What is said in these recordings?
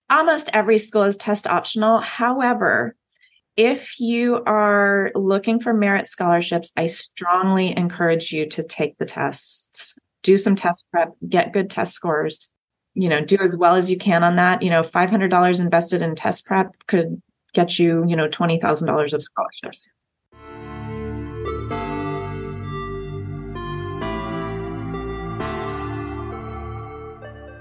Almost every school is test optional. However, if you are looking for merit scholarships, I strongly encourage you to take the tests, do some test prep, get good test scores, do as well as you can on that. $500 invested in test prep could get you, $20,000 of scholarships.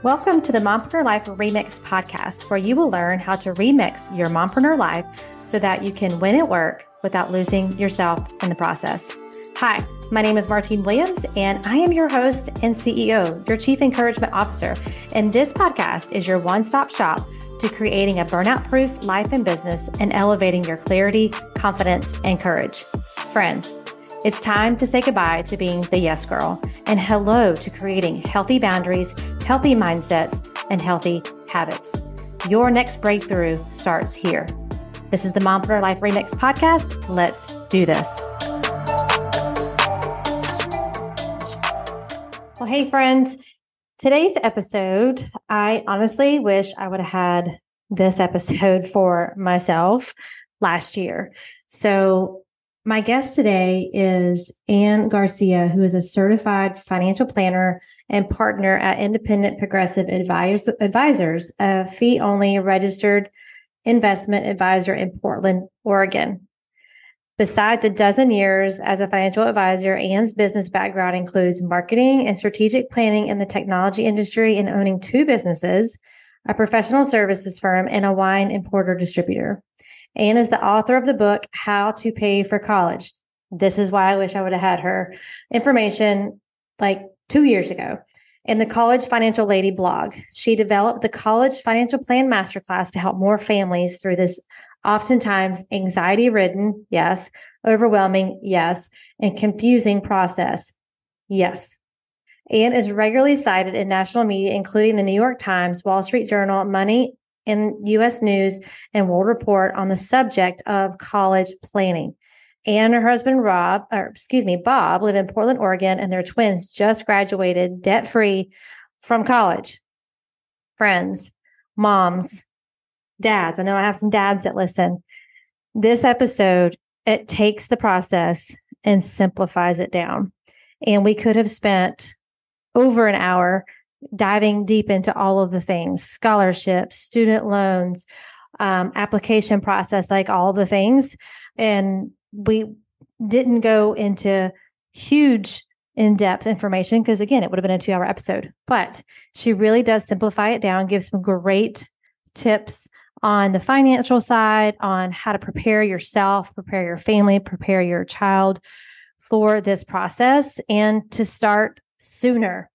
Welcome to the Mompreneur Life Remix podcast, where you will learn how to remix your mompreneur life so that you can win at work without losing yourself in the process. Hi, my name is Martine Williams, and I am your host and CEO, your Chief Encouragement Officer. And this podcast is your one-stop shop to creating a burnout-proof life and business and elevating your clarity, confidence, and courage. Friends, it's time to say goodbye to being the yes girl and hello to creating healthy boundaries, healthy mindsets, and healthy habits. Your next breakthrough starts here. This is the Mompreneur Life Remix podcast. Let's do this. Well, hey friends, today's episode, I honestly wish I would have had this episode for myself last year. So my guest today is Ann Garcia, who is a certified financial planner and partner at Independent Progressive Advisors, a fee-only registered investment advisor in Portland, Oregon. Besides a dozen years as a financial advisor, Ann's business background includes marketing and strategic planning in the technology industry and owning two businesses, a professional services firm, and a wine importer distributor. Ann is the author of the book, How to Pay for College. This is why I wish I would have had her information like 2 years ago. In the College Financial Lady blog, she developed the College Financial Plan Masterclass to help more families through this oftentimes anxiety-ridden, yes, overwhelming, yes, and confusing process, yes. Ann is regularly cited in national media, including the New York Times, Wall Street Journal, Money, and U.S. News and World Report on the subject of college planning. Ann and her husband, Bob, live in Portland, Oregon, and their twins just graduated debt-free from college. Friends, moms, dads, I know I have some dads that listen. This episode, it takes the process and simplifies it down. And we could have spent over an hour diving deep into all of the things, scholarships, student loans, application process, like all the things. And we didn't go into huge in-depth information because, again, it would have been a 2-hour episode. But she really does simplify it down, give some great tips on the financial side, on how to prepare yourself, prepare your family, prepare your child for this process, and to start sooner.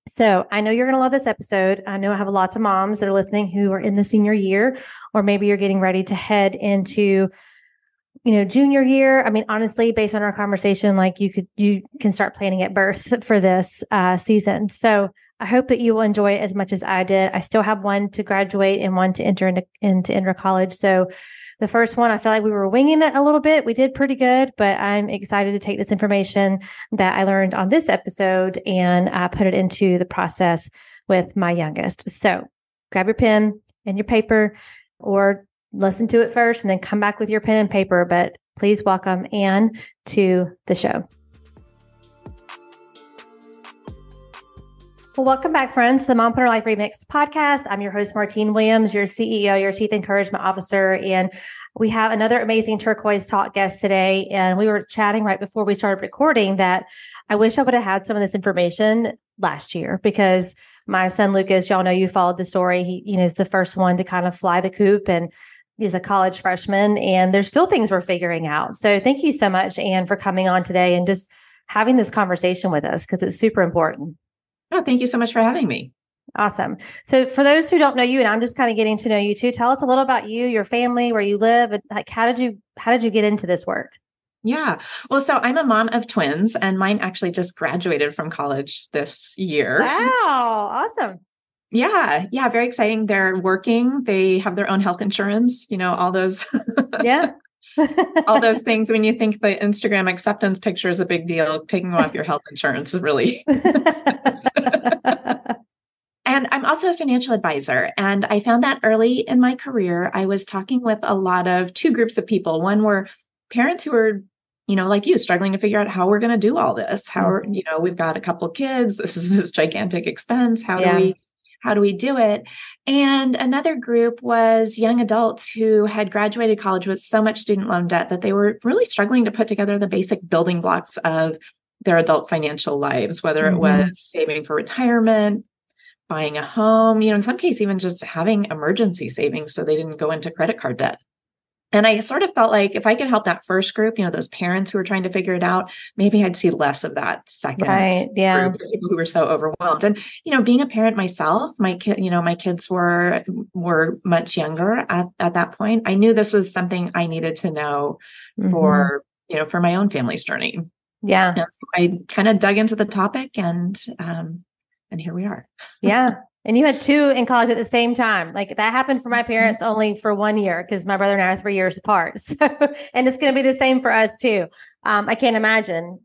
So I know you're going to love this episode. I know I have lots of moms that are listening who are in the senior year, or maybe you're getting ready to head into, junior year. I mean, honestly, based on our conversation, like you can start planning at birth for this season. So I hope that you will enjoy it as much as I did. I still have one to graduate and one to enter into college. So the first one, I feel like we were winging it a little bit. We did pretty good, but I'm excited to take this information that I learned on this episode and put it into the process with my youngest. So grab your pen and your paper, or listen to it first and then come back with your pen and paper. But please welcome Ann to the show. Well, welcome back, friends, to the Mompreneur Life Remix podcast. I'm your host, Martine Williams, your CEO, your Chief Encouragement Officer. And we have another amazing Turquoise Talk guest today. And we were chatting right before we started recording that I wish I would have had some of this information last year, because my son, Lucas, y'all know, you followed the story. He, is the first one to kind of fly the coop, and he's a college freshman, and there's still things we're figuring out. So thank you so much, Ann, for coming on today and just having this conversation with us, because it's super important. Oh, thank you so much for having me. Awesome. So for those who don't know you, and I'm just kind of getting to know you too, tell us a little about you, your family, where you live, and like how did you get into this work? Yeah. Well, so I'm a mom of twins, and mine actually just graduated from college this year. Wow. Awesome. Yeah. Very exciting. They're working. They have their own health insurance, all those. Yeah. All those things. When you think the Instagram acceptance picture is a big deal, taking off your health insurance is really. And I'm also a financial advisor. And I found that early in my career, I was talking with a lot of two groups of people. One were parents who were, like you, struggling to figure out how we're going to do all this. We've got a couple kids. This is this gigantic expense. How do we do it? And another group was young adults who had graduated college with so much student loan debt that they were really struggling to put together the basic building blocks of their adult financial lives, whether it was saving for retirement, buying a home, in some cases, even just having emergency savings so they didn't go into credit card debt. And I sort of felt like if I could help that first group, those parents who were trying to figure it out, maybe I'd see less of that second group of people who were so overwhelmed. And, being a parent myself, my kids were much younger at that point. I knew this was something I needed to know for my own family's journey. Yeah. And so I kind of dug into the topic and here we are. Yeah. And you had two in college at the same time. Like that happened for my parents only for 1 year because my brother and I are 3 years apart. So, and it's going to be the same for us too. I can't imagine,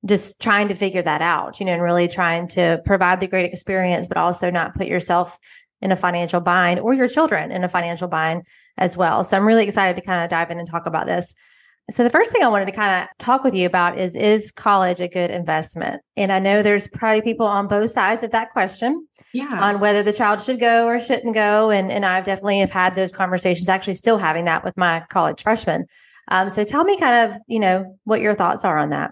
just trying to figure that out, and really trying to provide the great experience, but also not put yourself in a financial bind or your children in a financial bind as well. So I'm really excited to kind of dive in and talk about this. So the first thing I wanted to kind of talk with you about is college a good investment? And I know there's probably people on both sides of that question on whether the child should go or shouldn't go. And I've definitely have had those conversations, actually still having that with my college freshmen. So tell me kind of, what your thoughts are on that.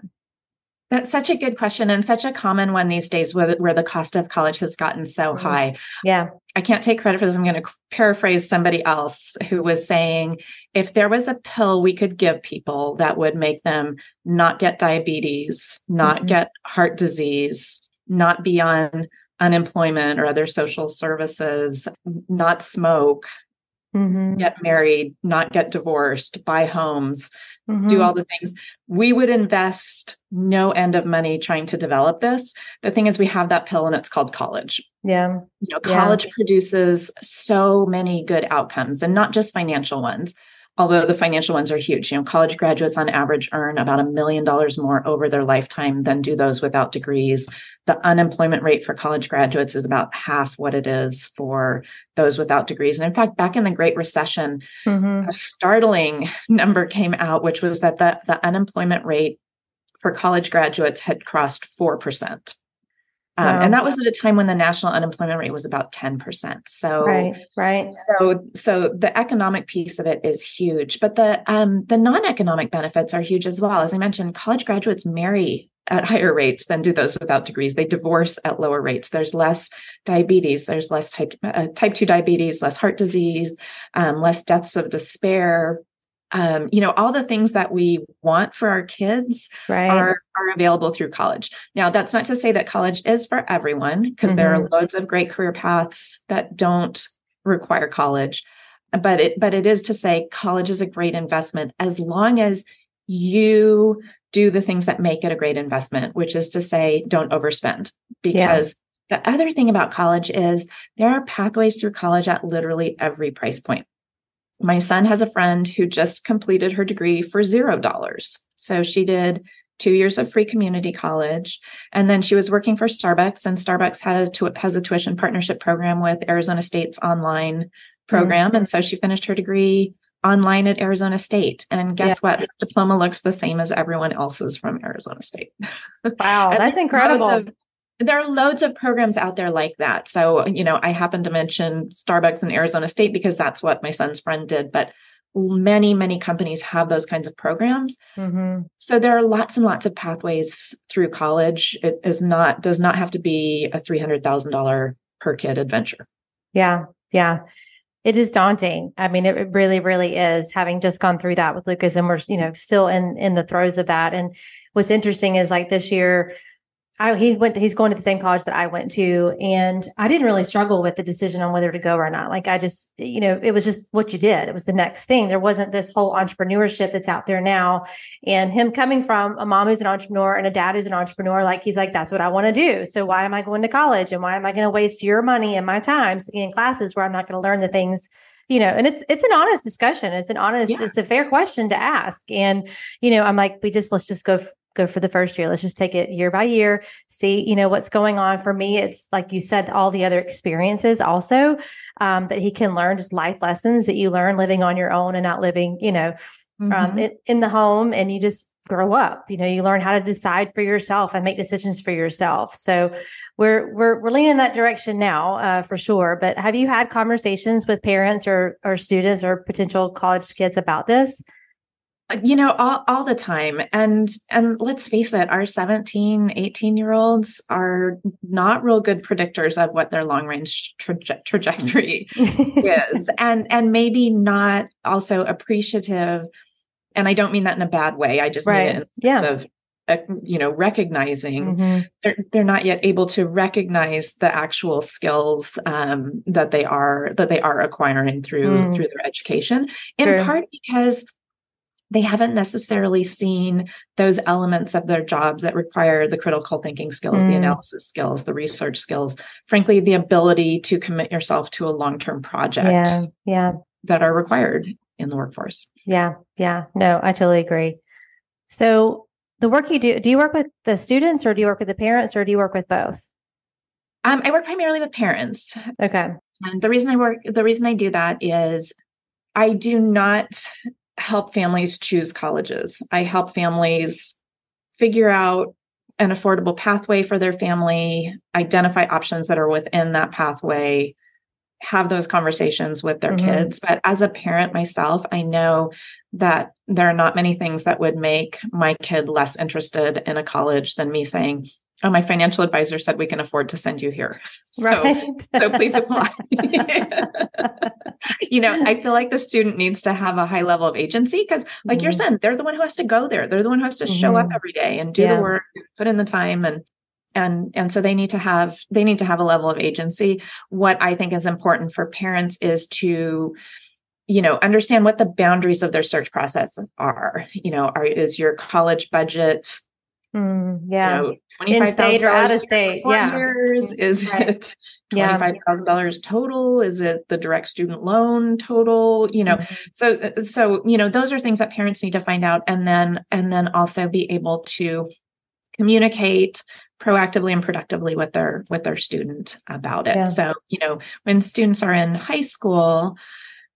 That's such a good question and such a common one these days where the cost of college has gotten so high. Yeah. I can't take credit for this. I'm going to paraphrase somebody else who was saying, if there was a pill we could give people that would make them not get diabetes, not get heart disease, not be on unemployment or other social services, not smoke, get married, not get divorced, buy homes, do all the things. We would invest no end of money trying to develop this. The thing is, we have that pill and it's called college. Yeah. College produces so many good outcomes and not just financial ones, although the financial ones are huge. College graduates on average earn about $1 million more over their lifetime than do those without degrees. The unemployment rate for college graduates is about half what it is for those without degrees. And in fact, back in the Great Recession, a startling number came out, which was that the unemployment rate for college graduates had crossed 4%. And that was at a time when the national unemployment rate was about 10%. So, right. So the economic piece of it is huge, but the non-economic benefits are huge as well. As I mentioned, college graduates marry at higher rates than do those without degrees. They divorce at lower rates. There's less diabetes. There's less type 2 diabetes, less heart disease, less deaths of despair. All the things that we want for our kids are available through college. Now, that's not to say that college is for everyone, because there are loads of great career paths that don't require college. But it is to say college is a great investment as long as you do the things that make it a great investment, which is to say, don't overspend. Because the other thing about college is there are pathways through college at literally every price point. My son has a friend who just completed her degree for $0. So she did 2 years of free community college. And then she was working for Starbucks, and Starbucks has a tuition partnership program with Arizona State's online program. And so she finished her degree online at Arizona State. And guess what? Her diploma looks the same as everyone else's from Arizona State. Wow, that's incredible. There are loads of programs out there like that. So, I happen to mention Starbucks and Arizona State because that's what my son's friend did. But many, many companies have those kinds of programs. So there are lots and lots of pathways through college. It does not have to be a $300,000 per kid adventure. Yeah. It is daunting. I mean, it really, really is, having just gone through that with Lucas, and we're, still in the throes of that. And what's interesting is, like, this year, he's going to the same college that I went to, and I didn't really struggle with the decision on whether to go or not. Like, I just, it was just what you did. It was the next thing. There wasn't this whole entrepreneurship that's out there now. And him coming from a mom who's an entrepreneur and a dad who's an entrepreneur, like, he's like, that's what I want to do. So why am I going to college? And why am I going to waste your money and my time sitting in classes where I'm not going to learn the things, and it's an honest discussion. It's a fair question to ask. And, I'm like, let's just go go for the first year. Let's just take it year by year, see, what's going on. For me, it's like you said, all the other experiences also, that he can learn, just life lessons that you learn living on your own and not living, in the home, and you just grow up. You learn how to decide for yourself and make decisions for yourself. So we're leaning in that direction now, for sure. But have you had conversations with parents or students or potential college kids about this? All the time. And let's face it, our 17, 18-year-olds are not real good predictors of what their long range trajectory is. And maybe not also appreciative. And I don't mean that in a bad way. I just mean it in the sense of, recognizing they're not yet able to recognize the actual skills that they are acquiring through their education, in part because they haven't necessarily seen those elements of their jobs that require the critical thinking skills, the analysis skills, the research skills, frankly, the ability to commit yourself to a long-term project that are required in the workforce. Yeah. No, I totally agree. So the work you do you work with the students, or do you work with the parents, or do you work with both? I work primarily with parents. Okay. And the reason I do that is I do not help families choose colleges. I help families figure out an affordable pathway for their family, identify options that are within that pathway, have those conversations with their kids. But as a parent myself, I know that there are not many things that would make my kid less interested in a college than me saying, oh, my financial advisor said we can afford to send you here. So please apply. I feel like the student needs to have a high level of agency because, like you're saying, they're the one who has to go there. They're the one who has to show up every day and do the work, put in the time, and so they need to have a level of agency. What I think is important for parents is to understand what the boundaries of their search process are. Is your college budget in state or out of state? Years? Is it $25,000 total? Is it the direct student loan total? So those are things that parents need to find out, and then also be able to communicate proactively and productively with their student about it. So, when students are in high school,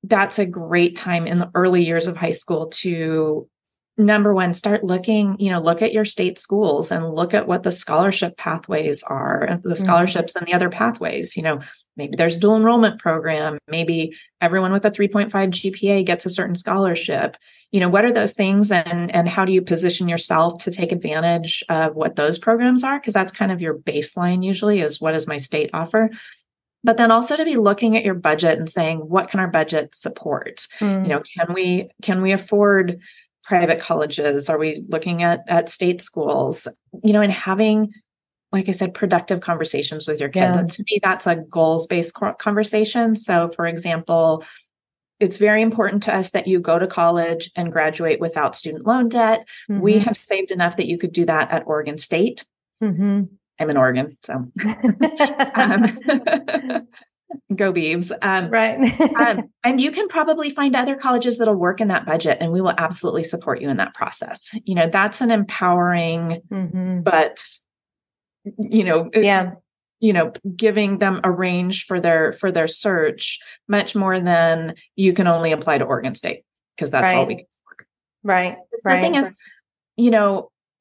that's a great time in the early years of high school to, number one, start looking, look at your state schools and look at what the scholarship pathways are, the scholarships and the other pathways. Maybe there's a dual enrollment program. Maybe everyone with a 3.5 GPA gets a certain scholarship. What are those things, and how do you position yourself to take advantage of what those programs are? Because that's kind of your baseline usually, is what does my state offer? But then also to be looking at your budget and saying, what can our budget support? Can we afford private colleges? Are we looking at state schools? And having, like I said, productive conversations with your kids. And to me, that's a goals-based conversation. So, for example, it's very important to us that you go to college and graduate without student loan debt. We have saved enough that you could do that at Oregon State. I'm in Oregon, so go Beavs. And you can probably find other colleges that'll work in that budget, and we will absolutely support you in that process. That's an empowering, but giving them a range for their search, much more than you can only apply to Oregon State, because that's all we can afford. Right. The thing is,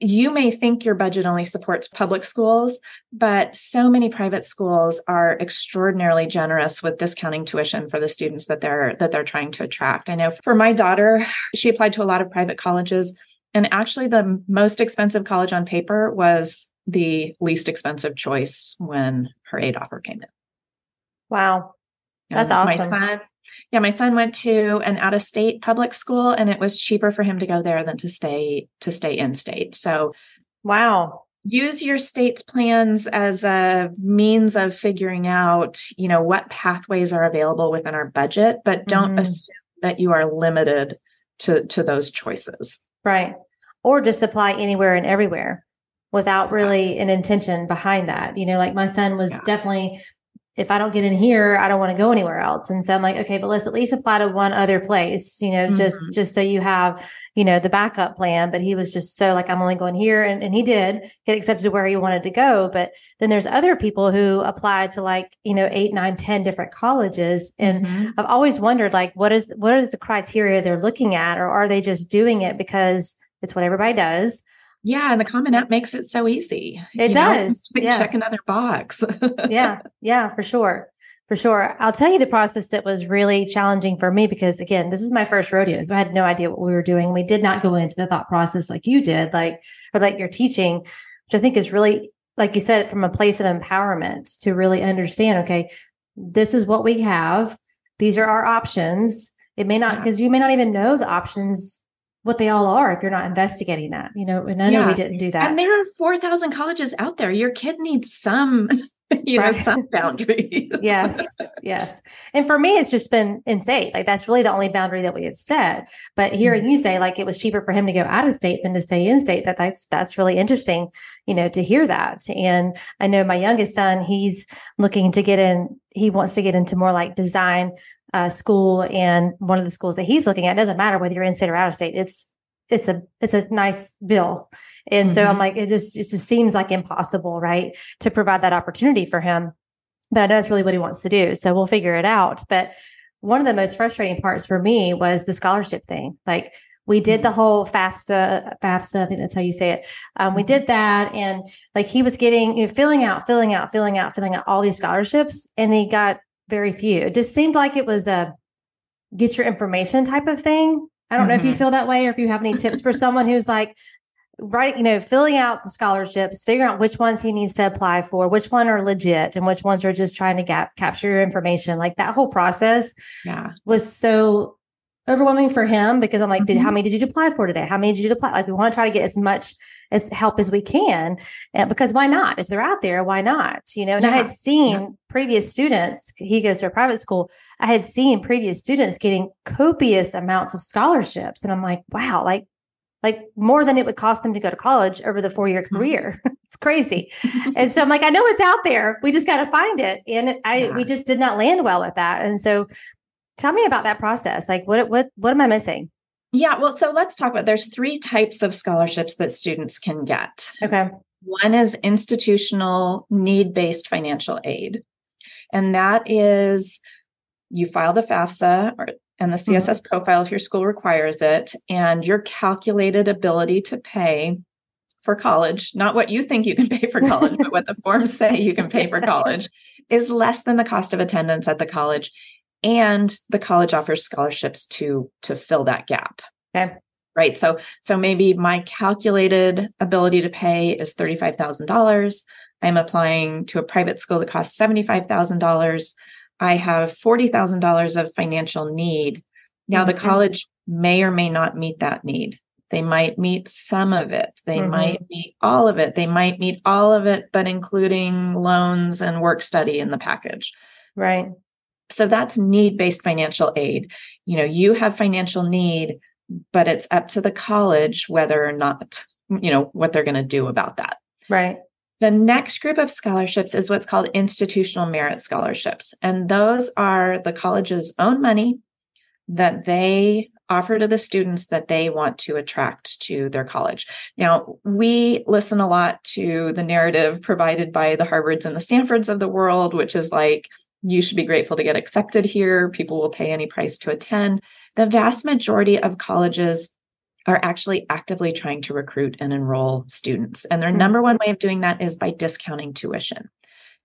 you may think your budget only supports public schools, but so many private schools are extraordinarily generous with discounting tuition for the students that they're trying to attract. I know for my daughter, she applied to a lot of private colleges, and actually the most expensive college on paper was the least expensive choice when her aid offer came in. Wow. That's awesome. My son went to an out-of-state public school, and it was cheaper for him to go there than to stay in state. So, wow. Use your state's plans as a means of figuring out, what pathways are available within our budget, but don't assume that you are limited to those choices. Right. Or just apply anywhere and everywhere without really an intention behind that. Like my son was definitely if I don't get in here, I don't want to go anywhere else. And so I'm like, okay, but let's at least apply to one other place, just so you have, the backup plan. But he was just so like, I'm only going here. And he did get accepted to where he wanted to go. But then there's other people who applied to like, 8, 9, 10 different colleges. And I've always wondered, like, what is the criteria they're looking at, or are they just doing it because it's what everybody does? Yeah. And the Common App makes it so easy. It does. Like check another box. Yeah, for sure. For sure. I'll tell you the process that was really challenging for me, because again, this is my first rodeo. So I had no idea what we were doing. We did not go into the thought process like you did, like you're teaching, which I think is really, like you said, from a place of empowerment to really understand, okay, this is what we have. These are our options. It may not, because you may not even know the options, what they all are, if you're not investigating that, and I know we didn't do that. And there are 4,000 colleges out there. Your kid needs some, some boundaries. Yes. And for me, it's just been in state. Like that's really the only boundary that we have set. But hearing you say like it was cheaper for him to go out of state than to stay in state, that's really interesting, to hear that. And I know my youngest son, he's looking to get in, he wants to get into more like design school, and one of the schools that he's looking at, doesn't matter whether you're in state or out of state. It's a nice bill. And so I'm like, it just seems like impossible, right, to provide that opportunity for him. But I know it's really what he wants to do. So we'll figure it out. But one of the most frustrating parts for me was the scholarship thing. Like we did the whole FAFSA, I think that's how you say it. We did that. And like he was getting, filling out all these scholarships, and he got very few. It just seemed like it was a get your information type of thing. I don't know if you feel that way, or if you have any tips for someone who's like, filling out the scholarships, figuring out which ones he needs to apply for, which one are legit and which ones are just trying to capture your information. Like that whole process was so overwhelming for him, because I'm like, how many did you apply for today? How many did you apply? Like we want to try to get as much as help as we can, because why not? If they're out there, why not? And I had seen previous students, he goes to a private school. I had seen previous students getting copious amounts of scholarships. And I'm like, wow, like more than it would cost them to go to college over the 4-year career. It's crazy. And so I'm like, I know it's out there. We just got to find it. And we just did not land well with that. And so tell me about that process. Like what am I missing? Yeah. Well, so let's talk about, there's 3 types of scholarships that students can get. Okay. One is institutional need-based financial aid. And that is, you file the FAFSA and the CSS profile if your school requires it, and your calculated ability to pay for college, not what you think you can pay for college, but what the forms say you can pay for college, is less than the cost of attendance at the college. And the college offers scholarships to fill that gap. Okay. Right. So maybe my calculated ability to pay is $35,000. I'm applying to a private school that costs $75,000. I have $40,000 of financial need. Now, the college may or may not meet that need. They might meet some of it. They might meet all of it. They might meet all of it, but including loans and work study in the package. Right. So that's need-based financial aid. You have financial need, but it's up to the college whether or not, what they're going to do about that. Right. The next group of scholarships is what's called institutional merit scholarships. And those are the college's own money that they offer to the students that they want to attract to their college. Now, we listen a lot to the narrative provided by the Harvards and the Stanfords of the world, which is like, you should be grateful to get accepted here. People will pay any price to attend. The vast majority of colleges are actually actively trying to recruit and enroll students. And their number one way of doing that is by discounting tuition.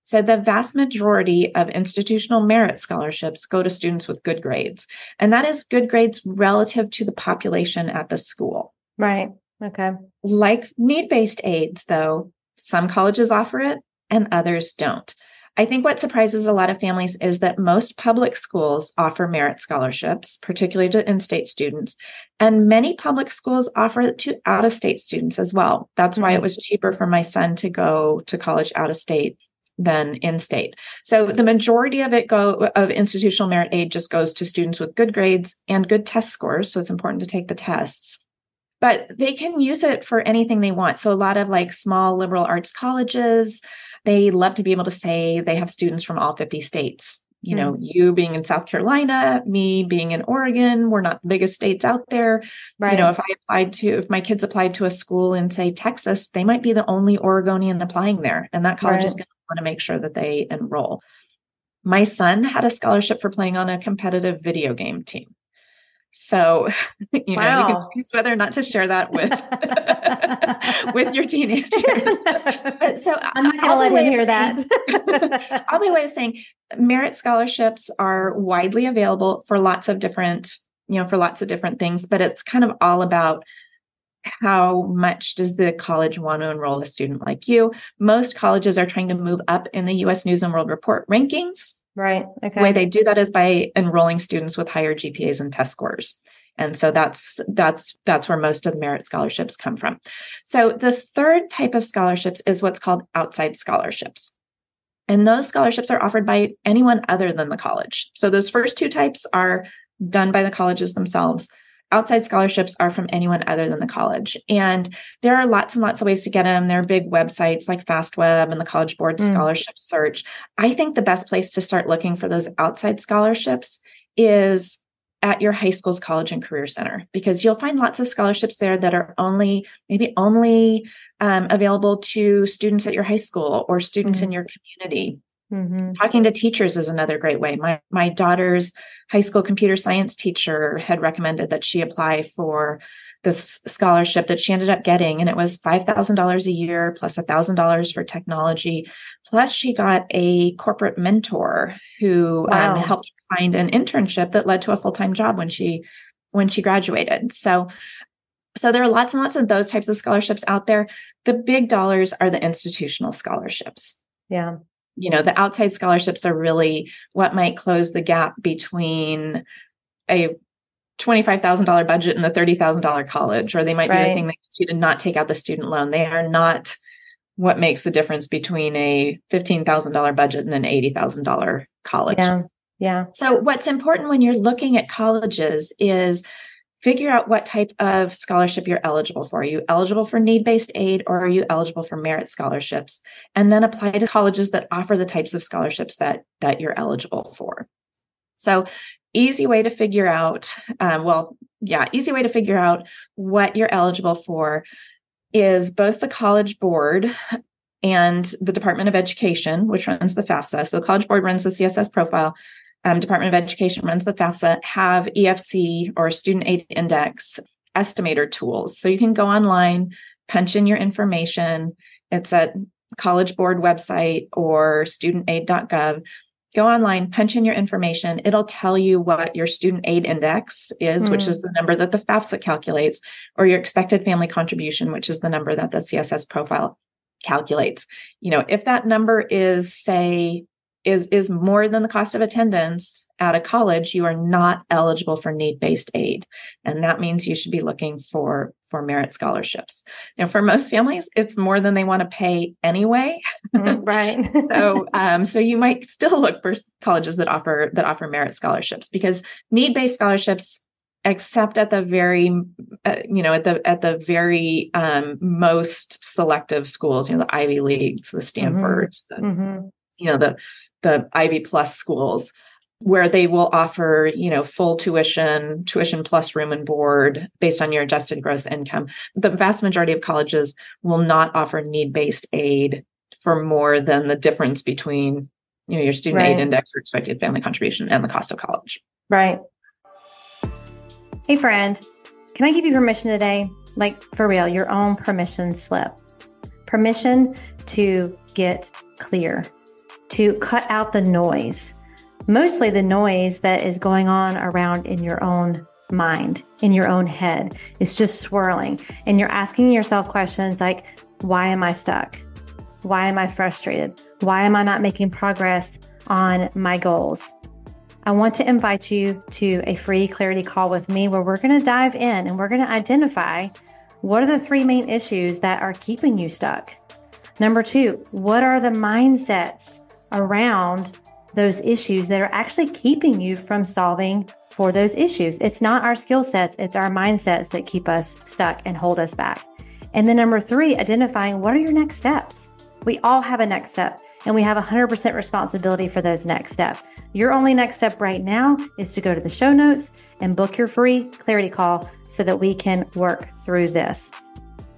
So the vast majority of institutional merit scholarships go to students with good grades. And that is good grades relative to the population at the school. Right. Okay. Like need-based aids, though, some colleges offer it and others don't. I think what surprises a lot of families is that most public schools offer merit scholarships, particularly to in-state students, and many public schools offer it to out-of-state students as well. That's why it was cheaper for my son to go to college out-of-state than in-state. So the majority of of institutional merit aid just goes to students with good grades and good test scores. So it's important to take the tests. but they can use it for anything they want. So a lot of like small liberal arts colleges, they love to be able to say they have students from all 50 states. You know, you being in South Carolina, me being in Oregon, we're not the biggest states out there. Right. You know, if my kids applied to a school in, say, Texas, they might be the only Oregonian applying there. And that college is going to want to make sure that they enroll. My son had a scholarship for playing on a competitive video game team. So, you know, you can choose whether or not to share that with with your teenagers. But so I'm not going to let him hear that. I'll be way of saying merit scholarships are widely available for lots of different, for lots of different things, but it's kind of all about how much does the college want to enroll a student like you? Most colleges are trying to move up in the U.S. News and World Report rankings. Right. Okay. The way they do that is by enrolling students with higher GPAs and test scores. And so that's where most of the merit scholarships come from. So the third type of scholarships is what's called outside scholarships. And those scholarships are offered by anyone other than the college. So those first two types are done by the colleges themselves. Outside scholarships are from anyone other than the college. And there are lots and lots of ways to get them. There are big websites like FastWeb and the College Board Scholarship Search. I think the best place to start looking for those outside scholarships is at your high school's college and career center, because you'll find lots of scholarships there that are only available to students at your high school or students in your community. Talking to teachers is another great way. My daughter's high school computer science teacher had recommended that she apply for this scholarship that she ended up getting, and it was $5,000 a year plus $1,000 for technology. Plus, she got a corporate mentor who helped find an internship that led to a full-time job when she graduated. So there are lots and lots of those types of scholarships out there. The big dollars are the institutional scholarships. Yeah. The outside scholarships are really what might close the gap between a $25,000 budget and the $30,000 college, or they might be the thing that gets you to not take out the student loan. They are not what makes the difference between a $15,000 budget and an $80,000 college. Yeah. So what's important when you're looking at colleges is figure out what type of scholarship you're eligible for. Are you eligible for need-based aid, or are you eligible for merit scholarships? And then apply to colleges that offer the types of scholarships that you're eligible for. So easy way to figure out what you're eligible for is both the College Board and the Department of Education, which runs the FAFSA. So the College Board runs the CSS profile. Department of Education runs the FAFSA, have EFC or Student Aid Index estimator tools. So you can go online, punch in your information. It's at College Board website or studentaid.gov. Go online, punch in your information. It'll tell you what your student aid index is, which is the number that the FAFSA calculates, or your expected family contribution, which is the number that the CSS profile calculates. If that number is, say, is more than the cost of attendance at a college, you are not eligible for need-based aid. And that means you should be looking for merit scholarships. Now, for most families, it's more than they want to pay anyway. Right. So you might still look for colleges that offer merit scholarships, because need-based scholarships, except at the very, most selective schools, the Ivy Leagues, the Stanfords, the Ivy Plus schools, where they will offer, full tuition plus room and board based on your adjusted gross income. The vast majority of colleges will not offer need-based aid for more than the difference between, your student aid index or expected family contribution and the cost of college. Right. Hey, friend, can I give you permission today? Like, for real, your own permission slip. Permission to get clear, to cut out the noise, mostly the noise that is going on around in your own mind, in your own head. It's just swirling. And you're asking yourself questions like, why am I stuck? Why am I frustrated? Why am I not making progress on my goals? I want to invite you to a free clarity call with me, where we're going to dive in and we're going to identify what are the three main issues that are keeping you stuck. Number two, what are the mindsets around those issues that are actually keeping you from solving for those issues. It's not our skill sets, it's our mindsets that keep us stuck and hold us back. And then number 3, identifying what are your next steps. We all have a next step, and we have 100% responsibility for those next steps. Your only next step right now is to go to the show notes and book your free clarity call so that we can work through this.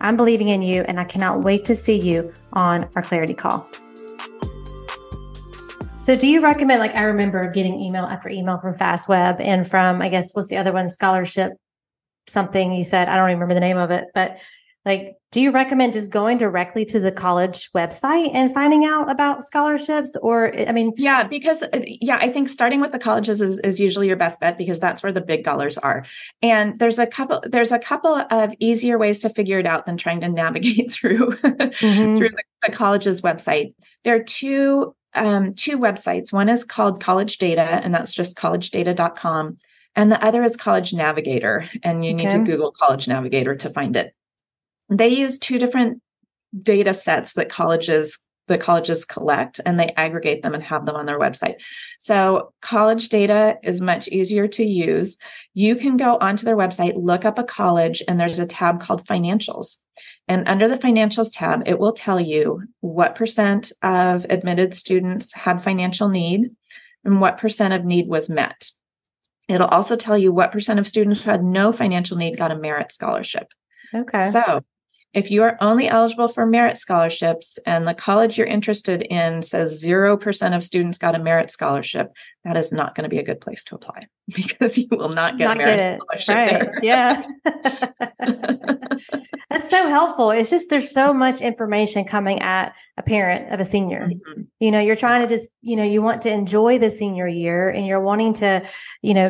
I'm believing in you, and I cannot wait to see you on our clarity call. So do you recommend, like I remember getting email after email from FastWeb and from, I guess, what's the other one? Scholarship something you said, I don't remember the name of it, but like, do you recommend just going directly to the college website and finding out about scholarships? Or, I mean, yeah, because I think starting with the colleges is usually your best bet because that's where the big dollars are. And there's a couple of easier ways to figure it out than trying to navigate through through the college's website. There are two websites. One is called College Data, and that's just collegedata.com. And the other is College Navigator, and you need to Google College Navigator to find it. They use two different data sets that colleges collect, and they aggregate them and have them on their website. So College Data is much easier to use. You can go onto their website, look up a college, and there's a tab called Financials. And under the Financials tab, it will tell you what % of admitted students had financial need and what % of need was met. It'll also tell you what % of students who had no financial need got a merit scholarship. Okay. So if you are only eligible for merit scholarships and the college you're interested in says 0% of students got a merit scholarship, that is not going to be a good place to apply because you will not get a merit scholarship there. Yeah. That's so helpful. It's just, there's so much information coming at a parent of a senior. You know, you're trying to just, you want to enjoy the senior year and you're wanting to,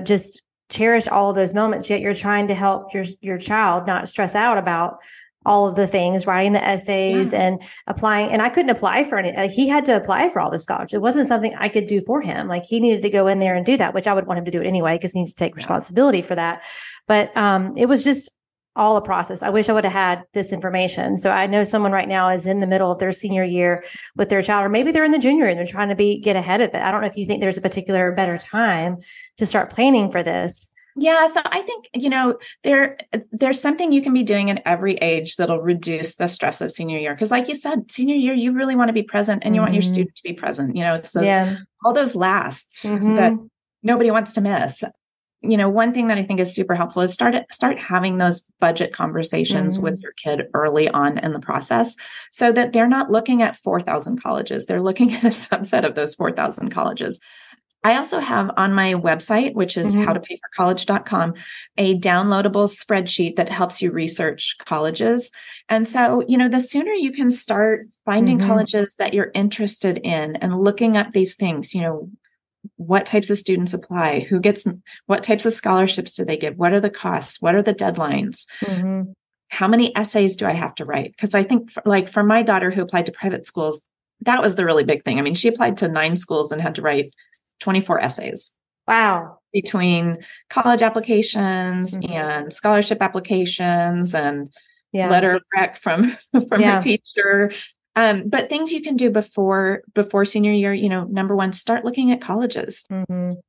just cherish all of those moments, yet you're trying to help your child not stress out about all of the things, writing the essays and applying. And I couldn't apply for any, he had to apply for all the scholarships. It wasn't something I could do for him. Like he needed to go in there and do that, which I would want him to do it anyway, because he needs to take responsibility for that. But it was just all a process. I wish I would have had this information. So I know someone right now is in the middle of their senior year with their child, or maybe they're in the junior and they're trying to get ahead of it. I don't know if you think there's a particular better time to start planning for this. Yeah. So I think, there's something you can be doing at every age that'll reduce the stress of senior year. Because like you said, senior year, you really want to be present and you want your student to be present. It's all those lasts that nobody wants to miss. One thing that I think is super helpful is start having those budget conversations with your kid early on in the process so that they're not looking at 4,000 colleges. They're looking at a subset of those 4,000 colleges. I also have on my website, which is howtopayforcollege.com, a downloadable spreadsheet that helps you research colleges. And so, the sooner you can start finding colleges that you're interested in and looking up these things, what types of students apply, what types of scholarships do they give? What are the costs? What are the deadlines? How many essays do I have to write? Because I think for my daughter who applied to private schools, that was the really big thing. I mean, she applied to 9 schools and had to write 24 essays. Wow. Between college applications and scholarship applications and letter of rec from her teacher. But things you can do before senior year, number one, start looking at colleges.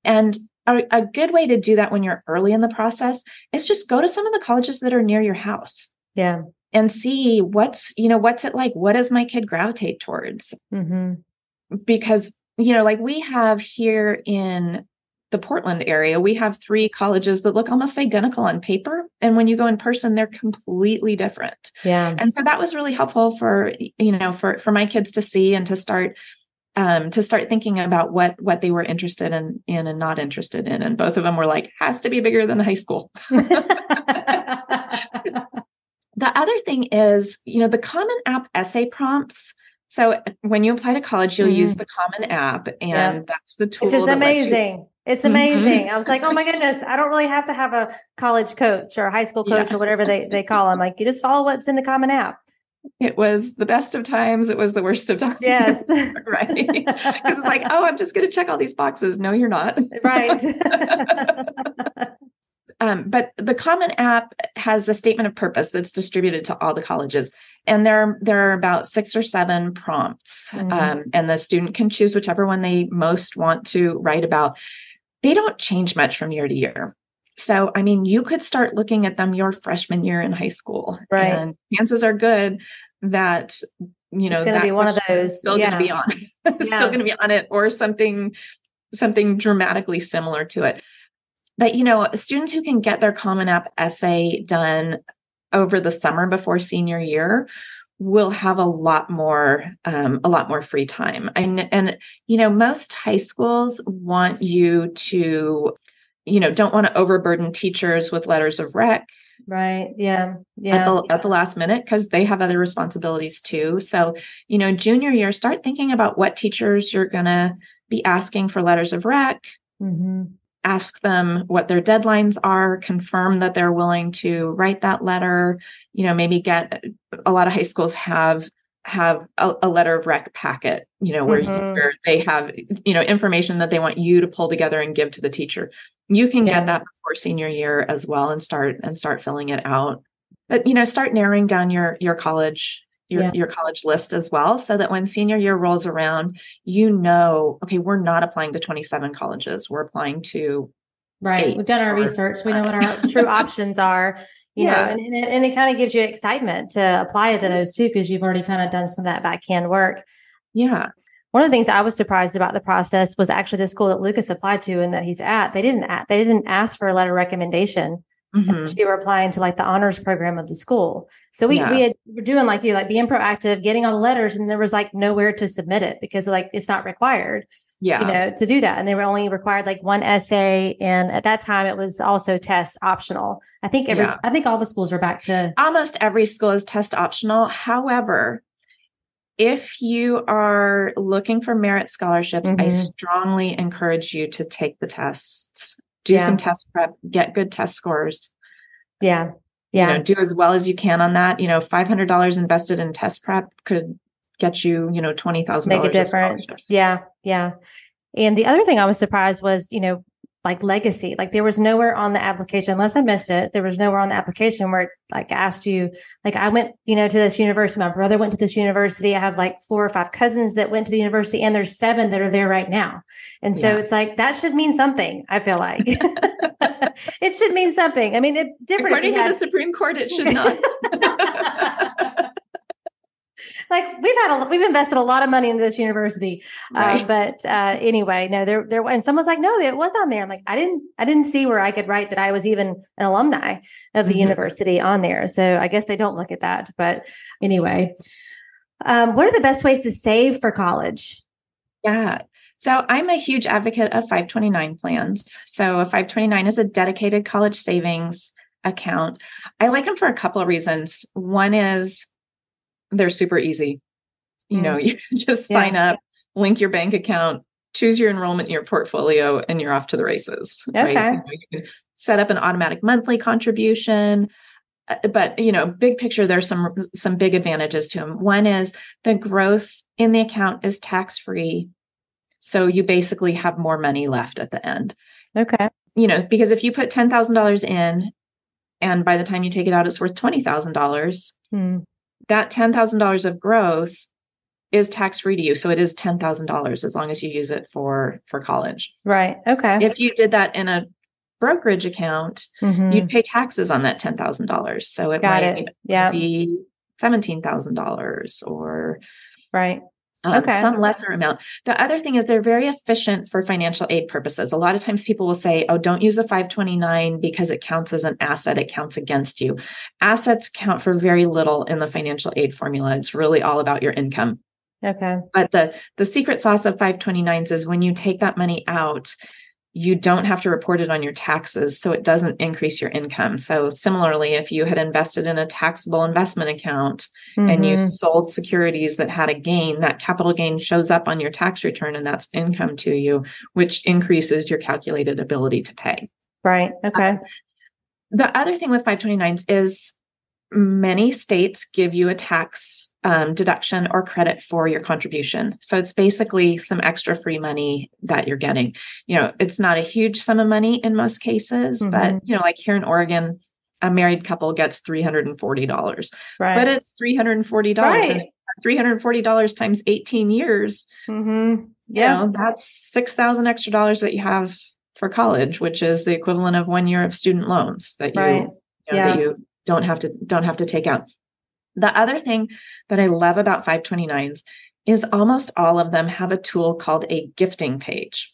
And a good way to do that when you're early in the process is just go to some of the colleges that are near your house. Yeah. And see what's it like? What does my kid gravitate towards? Because we have here in the Portland area, we have 3 colleges that look almost identical on paper. And when you go in person, they're completely different. Yeah. And so that was really helpful for my kids to see and to start thinking about what they were interested in and not interested in. And both of them were like, has to be bigger than the high school. The other thing is, the Common App essay prompts. So when you apply to college, you'll use the Common App, and that's the tool. Which is amazing. It's amazing. I was like, oh my goodness, I don't really have to have a college coach or a high school coach or whatever they call them. Like, you just follow what's in the Common App. It was the best of times. It was the worst of times. Yes. Right. Because it's like, oh, I'm just going to check all these boxes. No, you're not. Right. But the Common App has a statement of purpose that's distributed to all the colleges. And there are about 6 or 7 prompts. And the student can choose whichever one they most want to write about. They don't change much from year to year. So, I mean, you could start looking at them your freshman year in high school. Right. And chances are good that, it's going to be one of those. Still going to be on still going to be on it, or something dramatically similar to it. But, students who can get their Common App essay done over the summer before senior year will have a lot more free time. And most high schools want you to, don't want to overburden teachers with letters of rec. Right. Yeah. At the last minute, because they have other responsibilities too. So, junior year, start thinking about what teachers you're going to be asking for letters of rec. Ask them what their deadlines are, confirm that they're willing to write that letter, maybe get, a lot of high schools have a letter of rec packet, where they have, information that they want you to pull together and give to the teacher. You can get that before senior year as well, and start filling it out. But, start narrowing down your college your college list as well, so that when senior year rolls around, okay, we're not applying to 27 colleges. We're applying to 8. We've done our research. We know what our true options are, you know, and it kind of gives you excitement to apply it to those too, because you've already kind of done some of that backhand work. Yeah. One of the things I was surprised about the process was actually the school that Lucas applied to and that he's at. They didn't ask for a letter of recommendation. You were applying to like the honors program of the school. So we were doing like being proactive, getting all the letters, and there was like nowhere to submit it because like it's not required, to do that. And they were only required like one essay. And at that time it was also test optional. I think all the schools are back to almost every school is test optional. However, if you are looking for merit scholarships, I strongly encourage you to take the tests. Do some test prep, get good test scores. Yeah. Do as well as you can on that. $500 invested in test prep could get you, $20,000. Make a difference. Yeah. And the other thing I was surprised was, like legacy, like there was nowhere on the application, unless I missed it. There was nowhere on the application where it like asked you, like I went, to this university. My brother went to this university. I have like 4 or 5 cousins that went to the university, and there's 7 that are there right now. And so it's like, that should mean something. I feel like it should mean something. I mean, it's different. According to the Supreme Court, it should not. Like we've invested a lot of money into this university, but anyway, no, there. And someone's like, no, it was on there. I'm like, I didn't see where I could write that I was even an alumni of the university on there. So I guess they don't look at that. But anyway, what are the best ways to save for college? Yeah. So I'm a huge advocate of 529 plans. So a 529 is a dedicated college savings account. I like them for a couple of reasons. One is they're super easy. You just sign up, link your bank account, choose your enrollment in your portfolio, and you're off to the races. Okay. Right? You can set up an automatic monthly contribution. But, big picture, there's some big advantages to them. One is the growth in the account is tax-free. So you basically have more money left at the end. Okay. Because if you put $10,000 in, and by the time you take it out, it's worth $20,000. That $10,000 of growth is tax-free to you. So it is $10,000 as long as you use it for college. Right. Okay. If you did that in a brokerage account, you'd pay taxes on that $10,000. So it might be $17,000 or some lesser amount. The other thing is they're very efficient for financial aid purposes. A lot of times people will say, oh, don't use a 529 because it counts as an asset. It counts against you. Assets count for very little in the financial aid formula. It's really all about your income. Okay. But the secret sauce of 529s is when you take that money out, you don't have to report it on your taxes, so it doesn't increase your income. So similarly, if you had invested in a taxable investment account and you sold securities that had a gain, that capital gain shows up on your tax return, and that's income to you, which increases your calculated ability to pay. Right. Okay. The other thing with 529s is many states give you a tax deduction or credit for your contribution. So it's basically some extra free money that you're getting. It's not a huge sum of money in most cases, but like here in Oregon, a married couple gets $340, but it's $340 and $340 times 18 years. That's $6,000 extra dollars that you have for college, which is the equivalent of 1 year of student loans that that you don't have to take out. The other thing that I love about 529s is almost all of them have a tool called a gifting page.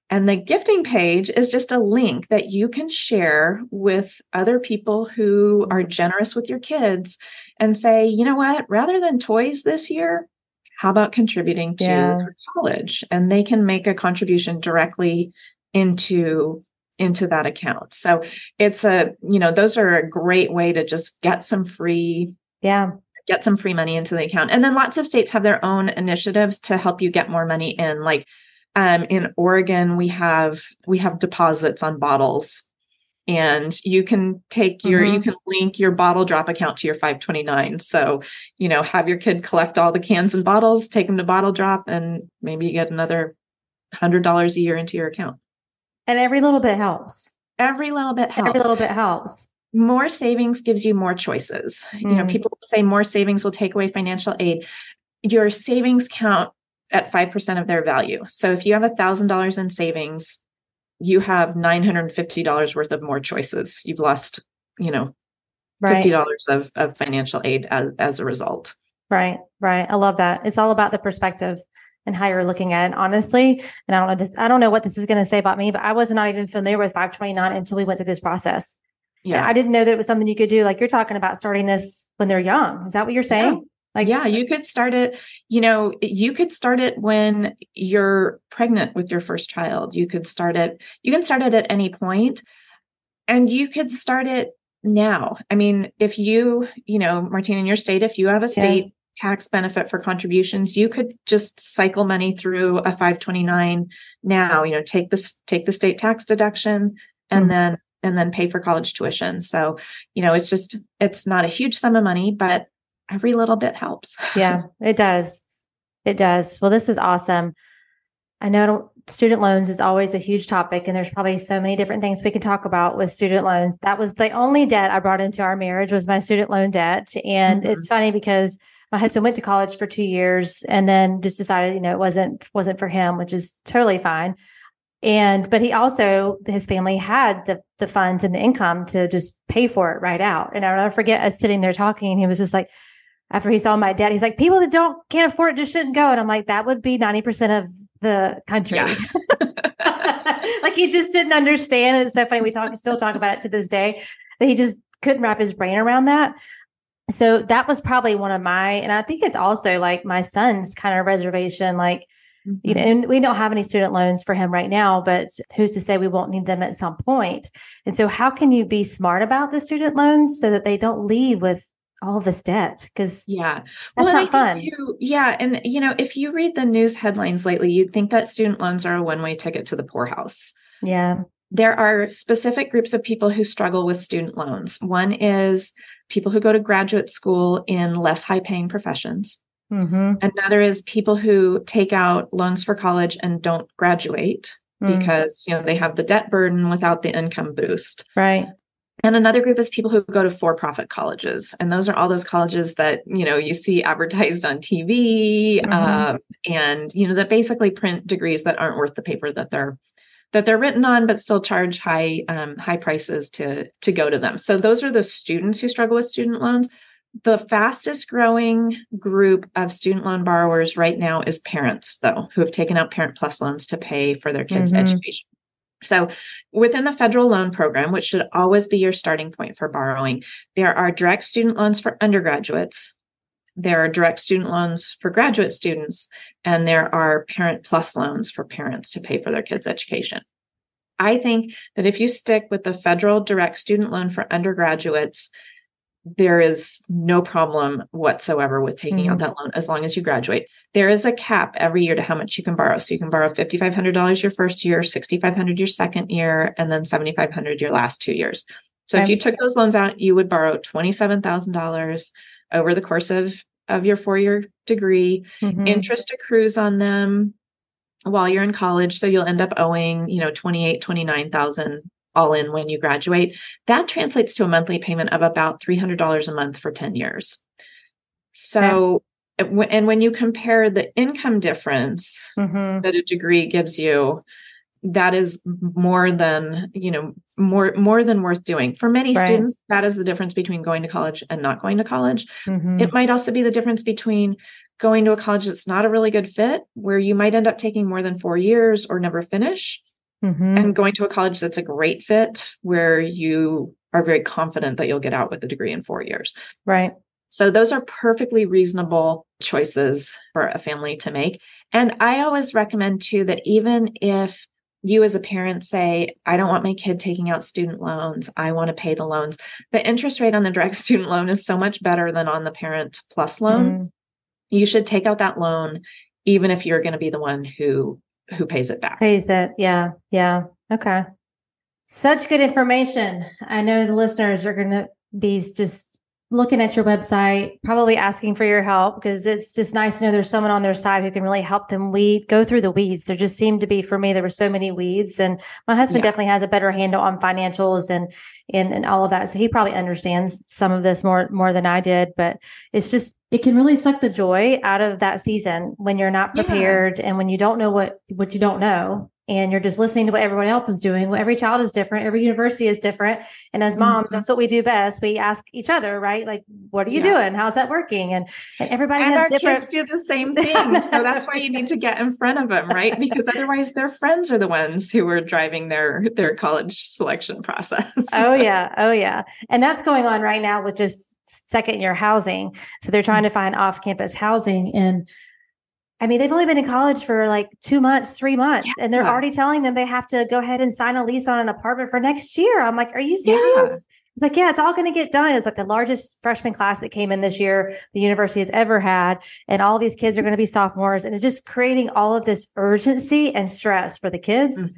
And the gifting page is just a link that you can share with other people who are generous with your kids and say, you know what, rather than toys this year, how about contributing to college? And they can make a contribution directly into that account. So it's those are a great way to just get some free money into the account. And then lots of states have their own initiatives to help you get more money in. Like in Oregon, we have deposits on bottles, and you can you can link your bottle drop account to your 529. So, have your kid collect all the cans and bottles, take them to bottle drop, and maybe you get another $100 a year into your account. And every little bit helps. Every little bit helps. More savings gives you more choices. People say more savings will take away financial aid. Your savings count at 5% of their value. So if you have $1,000 in savings, you have $950 worth of more choices. You've lost, $50 of financial aid as a result. Right. I love that. It's all about the perspective and how you're looking at it. Honestly, and I don't know what this is going to say about me, but I was not even familiar with 529 until we went through this process. Yeah. And I didn't know that it was something you could do. Like you're talking about starting this when they're young. Is that what you're saying? You could start it, you could start it when you're pregnant with your first child. You can start it at any point, and you could start it now. I mean, if you, Martina, in your state, if you have a state tax benefit for contributions, you could just cycle money through a 529 now, take the state tax deduction and then pay for college tuition. So, it's not a huge sum of money, but every little bit helps. Yeah, it does. It does. Well, this is awesome. I know student loans is always a huge topic, and there's probably so many different things we can talk about with student loans. That was the only debt I brought into our marriage was my student loan debt. And it's funny because my husband went to college for 2 years and then just decided, it wasn't for him, which is totally fine. But he also, his family had the funds and the income to just pay for it right out. And I'll never forget us sitting there talking, and he was just like, after he saw my debt, he's like, people that can't afford it just shouldn't go. And I'm like, that would be 90% of the country. Yeah. Like he just didn't understand. It's so funny. We still talk about it to this day, that he just couldn't wrap his brain around that. So that was probably one of and I think it's also like my son's kind of reservation, like, and we don't have any student loans for him right now, but who's to say we won't need them at some point? And so how can you be smart about the student loans so that they don't leave with all of this debt? Because that's not fun. And if you read the news headlines lately, you'd think that student loans are a one-way ticket to the poorhouse. Yeah. There are specific groups of people who struggle with student loans. One is people who go to graduate school in less high-paying professions. Another is people who take out loans for college and don't graduate because, they have the debt burden without the income boost. Right. And another group is people who go to for-profit colleges. And those are all those colleges that, you see advertised on TV and, that basically print degrees that aren't worth the paper that they're written on, but still charge high prices to go to them. So those are the students who struggle with student loans. The fastest growing group of student loan borrowers right now is parents, though, who have taken out Parent Plus loans to pay for their kids' education. So within the federal loan program, which should always be your starting point for borrowing, there are direct student loans for undergraduates. There are direct student loans for graduate students, and there are Parent Plus loans for parents to pay for their kids' education. I think that if you stick with the federal direct student loan for undergraduates, there is no problem whatsoever with taking out that loan as long as you graduate. There is a cap every year to how much you can borrow. So you can borrow $5,500 your first year, $6,500 your second year, and then $7,500 your last 2 years. So if you took those loans out, you would borrow $27,000 over the course of your 4-year degree. Interest accrues on them while you're in college. So you'll end up owing, 29,000 all in when you graduate. That translates to a monthly payment of about $300 a month for 10 years. So, and when you compare the income difference that a degree gives you, that is more than, more than worth doing. For many students, that is the difference between going to college and not going to college. It might also be the difference between going to a college that's not a really good fit, where you might end up taking more than 4 years or never finish, and going to a college that's a great fit, where you are very confident that you'll get out with the degree in 4 years. Right. So those are perfectly reasonable choices for a family to make. And I always recommend too, that even if you as a parent say, I don't want my kid taking out student loans, I want to pay the loans, the interest rate on the direct student loan is so much better than on the Parent Plus loan. You should take out that loan, even if you're going to be the one who pays it back. Pays it. Yeah. Yeah. Okay. Such good information. I know the listeners are going to be just looking at your website, probably asking for your help, because it's just nice to know there's someone on their side who can really help them go through the weeds. There just seemed to be, for me, there were so many weeds, and my husband definitely has a better handle on financials and all of that. So he probably understands some of this more than I did, but it's just, it can really suck the joy out of that season when you're not prepared and when you don't know what you don't know. And you're just listening to what everyone else is doing. Well, every child is different. Every university is different. And as moms, that's what we do best. We ask each other, right? Like, what are you doing? How's that working? And everybody has our different. Kids do the same thing. So that's why you need to get in front of them, right? Because otherwise their friends are the ones who are driving their college selection process. Oh yeah. And that's going on right now with just second year housing. So they're trying to find off-campus housing. And I mean, they've only been in college for like 2 months, 3 months, and they're already telling them they have to go ahead and sign a lease on an apartment for next year. I'm like, are you serious? It's like, yeah, it's all going to get done. It's like the largest freshman class that came in this year the university has ever had. And all these kids are going to be sophomores. And it's just creating all of this urgency and stress for the kids.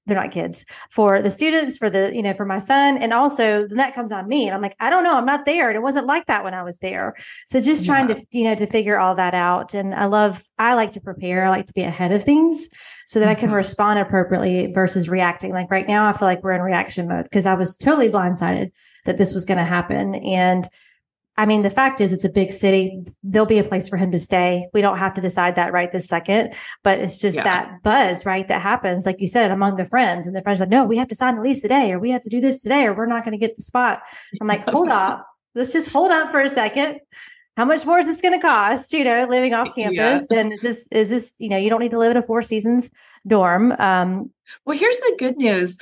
They're not kids, for the students, for for my son. And also then that comes on me. And I'm like, I don't know. I'm not there. And it wasn't like that when I was there. So just trying to, to figure all that out. And I like to prepare. I like to be ahead of things so that I can respond appropriately versus reacting. Like right now, I feel like we're in reaction mode because I was totally blindsided that this was going to happen. And I mean, the fact is it's a big city. There'll be a place for him to stay. We don't have to decide that right this second, but it's just that buzz, right? That happens, like you said, among the friends, and the friends are like, no, we have to sign the lease today, or we have to do this today, or we're not going to get the spot. I'm like, hold up. Let's just hold up for a second. How much more is this going to cost, living off campus? And is this, you don't need to live in a Four Seasons dorm. Well, here's the good news.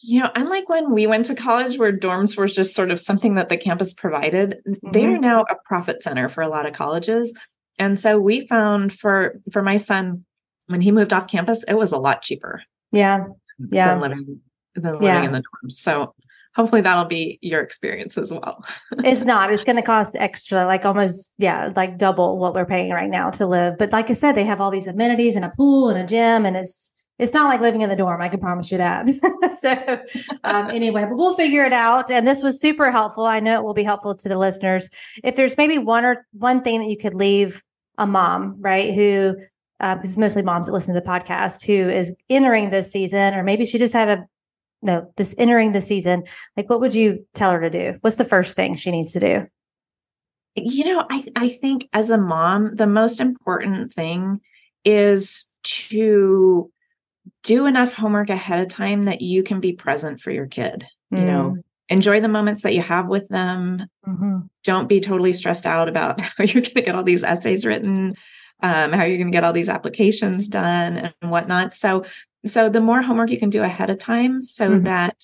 Unlike when we went to college where dorms were just sort of something that the campus provided, they are now a profit center for a lot of colleges. And so we found for my son, when he moved off campus, it was a lot cheaper. Than living in the dorms. So hopefully that'll be your experience as well. It's not. It's going to cost extra, like almost, like double what we're paying right now to live. But like I said, they have all these amenities and a pool and a gym, and it's not like living in the dorm. I can promise you that. So anyway, but we'll figure it out. And this was super helpful. I know it will be helpful to the listeners. If there's maybe one thing that you could leave a mom, right, who, because it's mostly moms that listen to the podcast, who is entering this season, or maybe she just had entering the season, like what would you tell her to do? What's the first thing she needs to do? I think as a mom, the most important thing is to do enough homework ahead of time that you can be present for your kid. Enjoy the moments that you have with them. Don't be totally stressed out about how you're going to get all these essays written, how you're going to get all these applications done and whatnot. So the more homework you can do ahead of time so that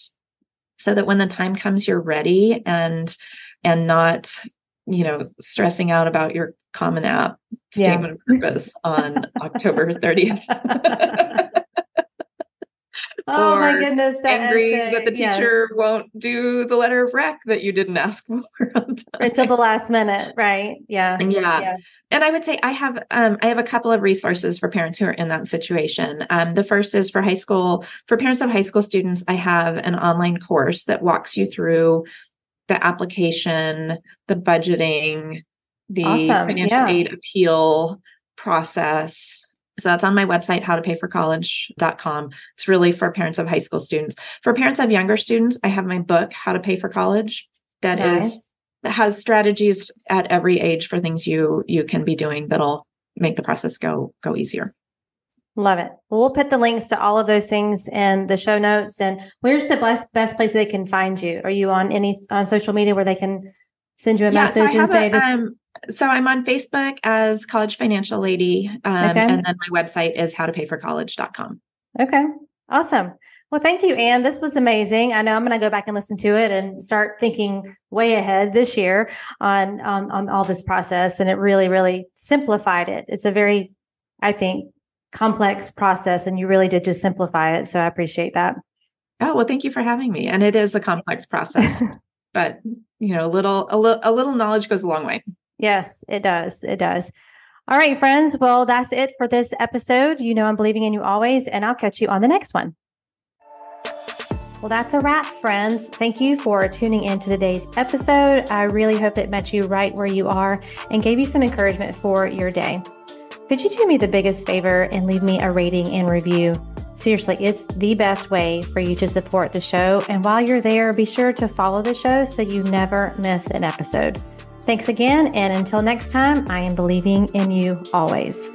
when the time comes, you're ready and not, stressing out about your Common App statement of purpose on October 30th. Oh my or goodness, that angry that essay. the Yes. teacher won't do the letter of rec that you didn't ask for on Until time. the last minute, right? Yeah. And yeah. Yeah. And I would say I have a couple of resources for parents who are in that situation. The first is for parents of high school students, I have an online course that walks you through the application, the budgeting, the Awesome. financial Yeah. aid appeal process. So that's on my website, howtopayforcollege.com. It's really for parents of high school students. For parents of younger students, I have my book, How to Pay for College, that Nice. has strategies at every age for things you can be doing that'll make the process go easier. Love it. Well, we'll put the links to all of those things in the show notes. And where's the best place they can find you? Are you on social media where they can send you a message and say this? So I'm on Facebook as College Financial Lady. Okay. And then my website is howtopayforcollege.com. Okay. Awesome. Well, thank you, Ann. This was amazing. I know I'm going to go back and listen to it and start thinking way ahead this year on all this process. And it really, really simplified it. It's a very, I think, complex process, and you really did just simplify it. So I appreciate that. Oh, well, thank you for having me. And it is a complex process, but a little knowledge goes a long way. Yes, it does. It does. All right, friends. Well, that's it for this episode. I'm believing in you always, and I'll catch you on the next one. Well, that's a wrap, friends. Thank you for tuning in to today's episode. I really hope it met you right where you are and gave you some encouragement for your day. Could you do me the biggest favor and leave me a rating and review? Seriously, it's the best way for you to support the show. And while you're there, be sure to follow the show so you never miss an episode. Thanks again. And until next time, I am believing in you always.